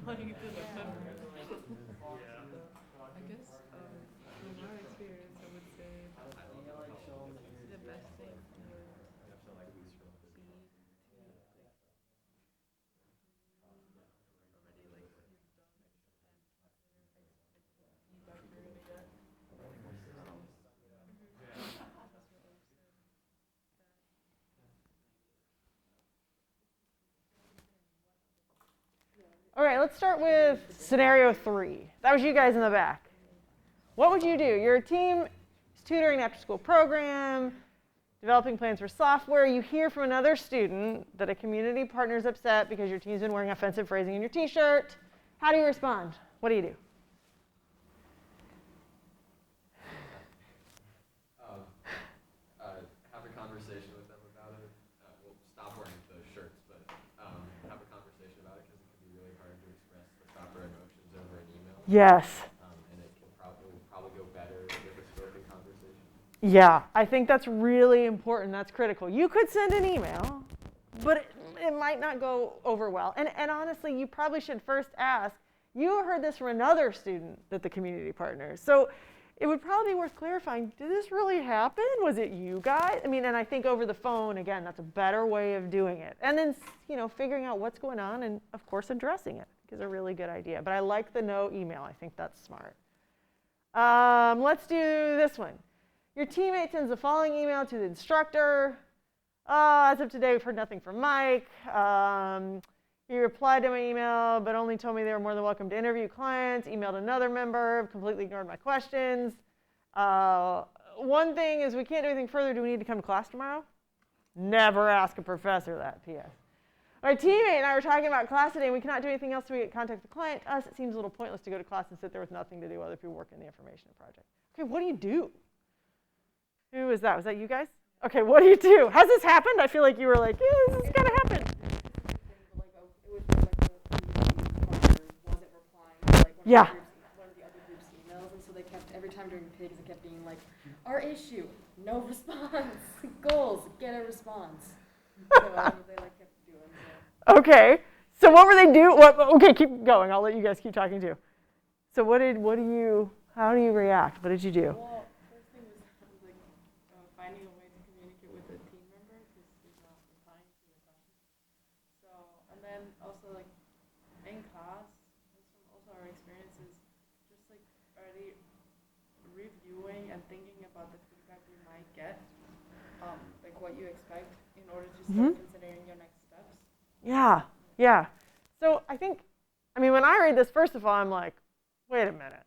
replying to the members. I guess from my experience, I would say the best thing would be to already like what you've done and consider like feedback you're gonna get. That's what I've said. All right, let's start with scenario 3. That was you guys in the back. What would you do? You're a team tutoring an after-school program, developing plans for software. You hear from another student that a community partner is upset because your team's been wearing offensive phrasing in your t-shirt. How do you respond? What do you do? Have a conversation with them about it. Well, stop wearing the shirts, but have a conversation about it because it can be really hard to express the proper emotions over an email. Yes. And it can probably go better with a spoken conversation. Yeah, I think that's really important. That's critical. You could send an email, but it might not go over well. And honestly, you probably should first ask. You heard this from another student that the community partners. So it would probably be worth clarifying, did this really happen? Was it you guys? I mean, and I think over the phone, again, that's a better way of doing it. And then, figuring out what's going on and, of course, addressing it is a really good idea. But I like the no email. I think that's smart. Let's do this one. Your teammate sends the following email to the instructor. As of today, we've heard nothing from Mike. He replied to my email, but only told me they were more than welcome to interview clients, emailed another member, completely ignored my questions. One thing is we can't do anything further. Do we need to come to class tomorrow? Never ask a professor that, P.S. My teammate and I were talking about class today, and we cannot do anything else till we contact the client. To us, it seems a little pointless to go to class and sit there with nothing to do. Other people work in the information project. Okay, what do you do? Who was that? Was that you guys? Okay, what do you do? Has this happened? I feel like you were like, yeah, this is going to happen. Yeah. One of the other group's emails, and so they kept, every time during PICS, it kept being like, our issue, no response, goals, get a response. So they kept doing that. Okay, so what were they doing? Okay, keep going. I'll let you guys keep talking too. So how do you react? What did you do? Well, first thing was like finding a way to communicate with a team member because he's not replying to the questions. So, and then also like in class, also our experiences, just like already reviewing and thinking about the feedback you might get, like what you expect in order to start considering your next steps. Yeah. So when I read this, first of all, I'm like, wait a minute.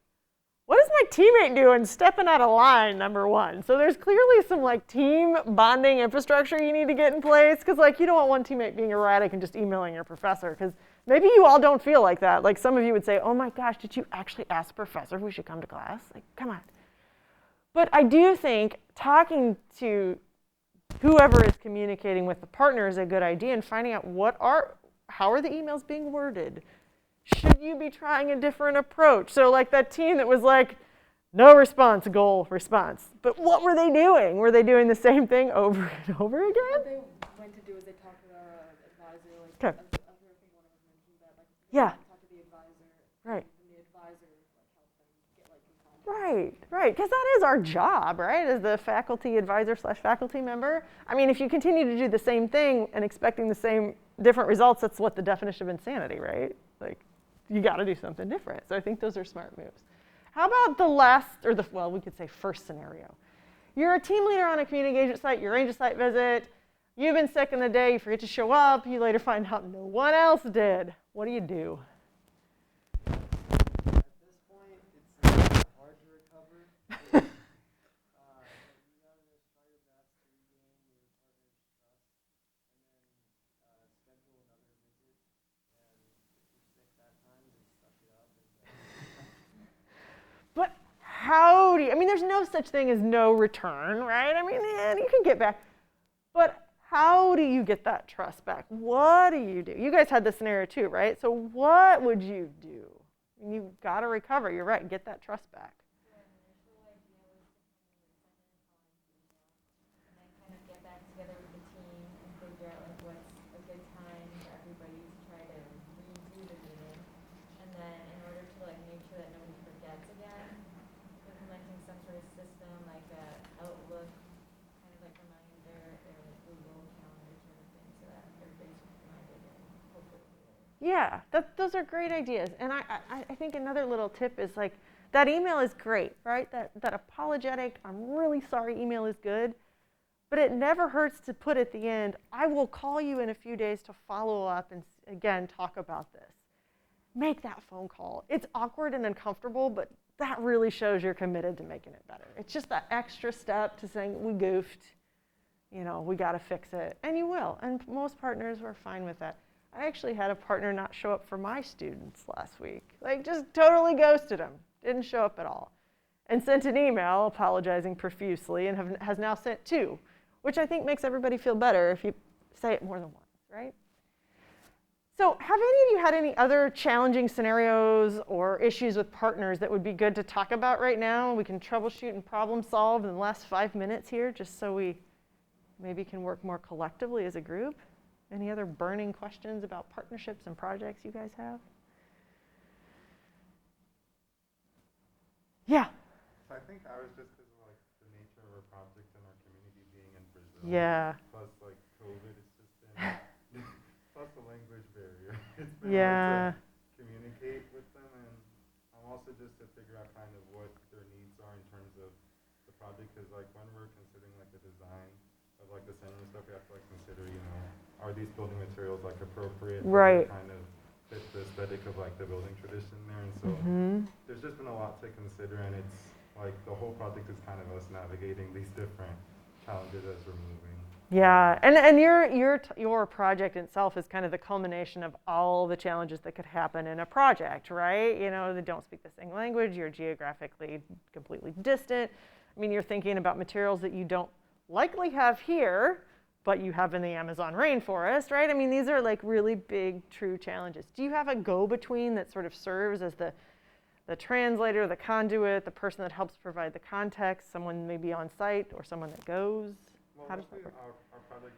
What is my teammate doing stepping out of line, number one? So there's clearly some like team bonding infrastructure you need to get in place because like you don't want one teammate being erratic and just emailing your professor because maybe you all don't feel like that. Like some of you would say, oh my gosh, did you actually ask the professor if we should come to class? Like, come on. But I do think talking to whoever is communicating with the partner is a good idea and finding out how are the emails being worded? Should you be trying a different approach? So like that team that was like, no response, goal, response. But what were they doing? Were they doing the same thing over and over again? What they went to do is they talked to our advisor, like, okay. I think one of us mentioned that, like, talk to the advisor, right. And the advisor, like, help them get, like, in contact. Right, because that is our job, right, as the faculty advisor / faculty member. I mean, if you continue to do the same thing and expecting the same different results, that's what the definition of insanity, right? Like, you got to do something different. So I think those are smart moves. How about we could say first scenario. You're a team leader on a community engagement site, you arrange a site visit, you've been sick in the day, you forget to show up, you later find out no one else did. What do you do? At this point, it's hard to recover. You gotta just try your best to regain your partner's trust, and then schedule another visit. And if you're sick that time, just suck it up. But there's no such thing as no return, right? I mean, you can get back. But how do you get that trust back? What do you do? You guys had this scenario too, right? So what would you do? You've got to recover. You're right. Get that trust back. The initial idea was to kind of send it on email and then kind of get back together with the team and figure out like what's a good time for everybody to try to redo the meeting. Yeah, those are great ideas. And I think another little tip is like, that email is great, right? That apologetic, I'm really sorry email is good. But it never hurts to put at the end, I will call you in a few days to follow up and again talk about this. Make that phone call. It's awkward and uncomfortable, but that really shows you're committed to making it better. It's just that extra step to saying, we goofed, we got to fix it. And you will. And most partners were fine with that. I actually had a partner not show up for my students last week. Like, just totally ghosted them. Didn't show up at all. And sent an email apologizing profusely and has now sent 2, which I think makes everybody feel better if you say it more than once, right? So have any of you had any other challenging scenarios or issues with partners that would be good to talk about right now? We can troubleshoot and problem solve in the last 5 minutes here, just so we maybe can work more collectively as a group. Any other burning questions about partnerships and projects you guys have? Yeah. So I think ours just because of like the nature of our project and our community being in Brazil. Yeah. Plus like COVID, it's just been plus the language barrier. It's been Yeah. hard to communicate with them, and also just to figure out kind of what their needs are in terms of the project. Because like when we're considering like the design of like the center and stuff, we have to like consider, are these building materials like appropriate? Right. Kind of fit the aesthetic of like the building tradition there, and so there's just been a lot to consider, and it's like the whole project is kind of us navigating these different challenges as we're moving. Yeah, and your project itself is kind of the culmination of all the challenges that could happen in a project, right? They don't speak the same language, you're geographically completely distant. I mean, you're thinking about materials that you don't likely have here, but you have in the Amazon rainforest, right? I mean, these are like really big, true challenges. Do you have a go-between that sort of serves as the translator, the conduit, the person that helps provide the context, someone maybe on site or someone that goes? Well, How does that work? Our project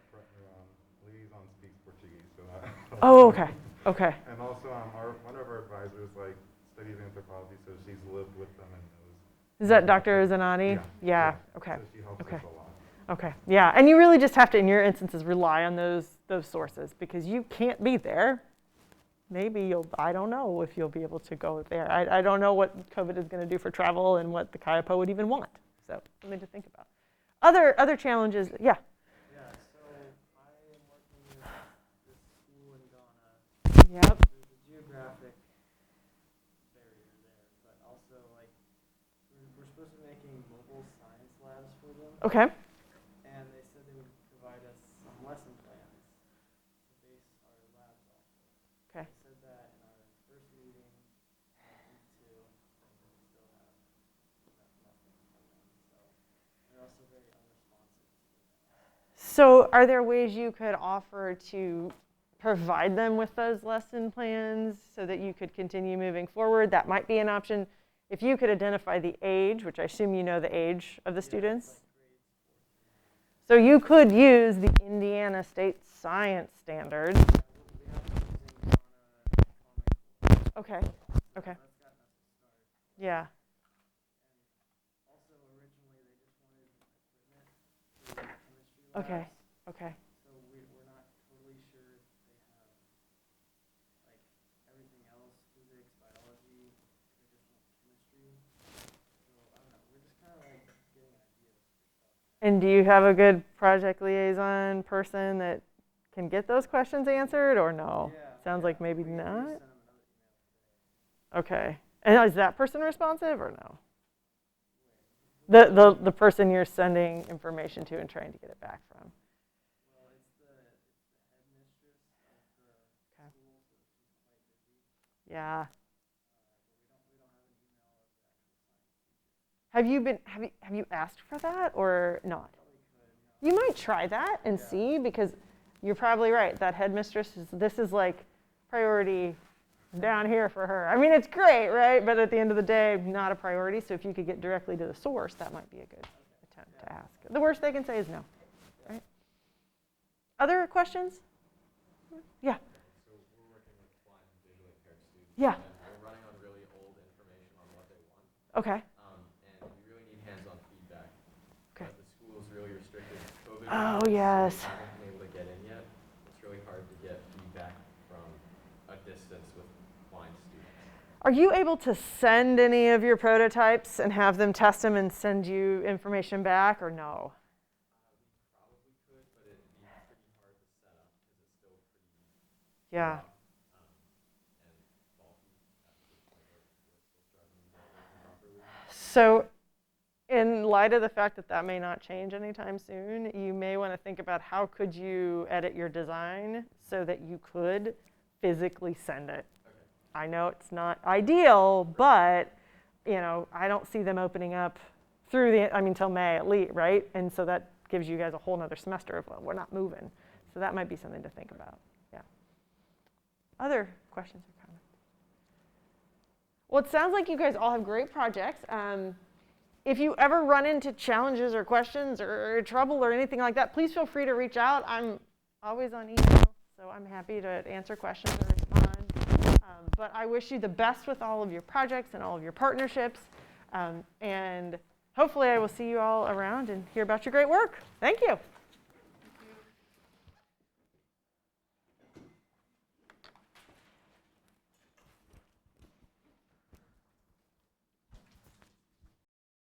liaison speaks Portuguese, so that Oh, okay, okay. And also, one of our advisors studies anthropology, so she's lived with them and knows. Is that Dr. Zanatti? Yeah. Okay. So she helps Okay. us a lot. Okay. Yeah, and you really just have to, in your instances, rely on those sources because you can't be there. Maybe I don't know if you'll be able to go there. I don't know what COVID is going to do for travel and what the Kayapo would even want. So something to think about. Other challenges, yeah. Yeah, so I am working with this school in Ghana. Yep. There's a geographic barrier there, but also like we're supposed to be making mobile science labs for them. Okay. And they said they would provide us some lesson plans to base our labs off of. Okay. They said that in our first meeting, week 2, and we still have nothing from them. So they're also very unresponsive to email. So are there ways you could offer to provide them with those lesson plans so that you could continue moving forward? That might be an option. If you could identify the age, which I assume you know the age of the students. Like grades 4 through 9. So you could use the Indiana State Science Standards. We have to use in Ghana atomic. Okay. Okay. That's gotten us a start. Yeah. And also originally they just wanted equipment for the chemistry labs. Okay. Okay. So we're not totally sure if they have like everything else, physics, biology, they just want chemistry. So I don't know, we're just kind of like getting ideas for stuff. And do you have a good project liaison person that can get those questions answered or no? Yeah, Sounds like maybe we just not. sent them another email today. Okay. And is that person responsive or no? The person you're sending information to and trying to get it back from. Well, it's the headmistress of the Okay. school, so she's quite busy. Yeah. But we don't have an email of the actual science teacher. Have you asked for that or not? Probably could, You might try that and Yeah. see because you're probably right. That headmistress this is like priority down here for her. I mean, it's great, right? But at the end of the day, not a priority. So if you could get directly to the source, that might be a good attempt to ask. The worst they can say is no, right? Other questions? Yeah. So we're working with blind and visually impaired students. Yeah. And we're running on really old information on what they want. Okay. And we really need hands-on feedback. Okay. But the school is really restricted. COVID Oh, reasons, yes. We haven't been able to get in yet. It's really hard to get feedback from a distance. Are you able to send any of your prototypes and have them test them and send you information back, or no? We probably could, but it'd be pretty hard to set up because it's still pretty Yeah. and bulky at this point. We're still struggling to get it working properly. So in light of the fact that that may not change anytime soon, you may want to think about how could you edit your design so that you could physically send it. Okay. I know it's not ideal, but you know, I don't see them opening up through till May at least, right? And so that gives you guys a whole nother semester of, well, we're not moving. So that might be something to think about. Yeah. Other questions or comments? Well, it sounds like you guys all have great projects. If you ever run into challenges or questions or trouble or anything like that, please feel free to reach out. I'm always on email, so I'm happy to answer questions or respond. But I wish you the best with all of your projects and all of your partnerships. And hopefully I will see you all around and hear about your great work. Thank you.